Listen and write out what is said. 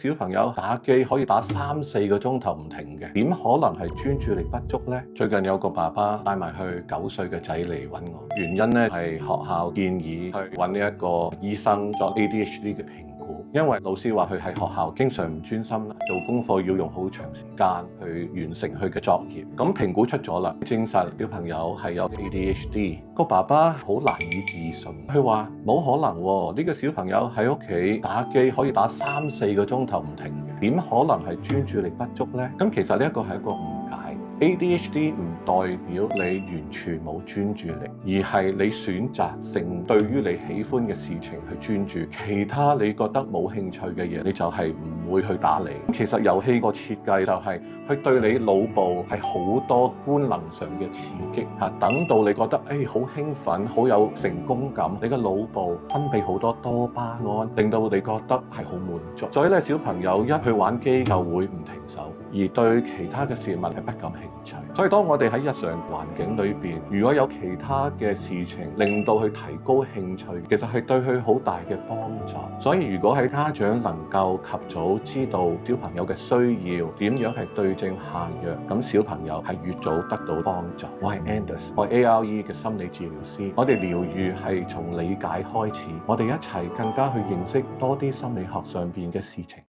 小朋友打機可以打3-4個鐘頭唔停嘅，點可能係專注力不足呢？最近有個爸爸帶埋去9歲嘅仔嚟揾我，原因呢係學校建議去揾呢一個醫生作 ADHD 嘅評估，因為老師話佢喺學校經常唔專心啦，做功課要用好長時間去完成佢嘅作業。咁評估出咗啦，證實小朋友係有 ADHD。個爸爸好難以置信，佢話冇可能喎，呢個小朋友喺屋企打機可以打3-4個鐘頭唔停嘅，點可能係專注力不足呢？咁其實呢一個係一個誤解。ADHD 唔代表你完全冇專注力，而係你選擇性對於你喜歡嘅事情去專注，其他你覺得冇興趣嘅嘢，你就係唔會去打理。其實遊戲個設計就係去對你腦部係好多官能上嘅刺激嚇，等到你覺得好興奮，好有成功感，你嘅腦部分泌好多多巴胺，令到你覺得係好滿足。所以咧，小朋友一去玩機就會唔停手，而對其他嘅事物係不感興趣。所以當我哋喺日常環境裏邊，如果有其他嘅事情令到佢提高興趣，其實係對佢好大嘅幫助。所以如果喺家長能夠及早知道小朋友嘅需要，點樣係對症下藥，咁小朋友係越早得到幫助。我係 Anders， 我係 ARE 嘅心理治療師。我哋療癒係從理解開始，我哋一齊更加去認識多啲心理學上邊嘅事情。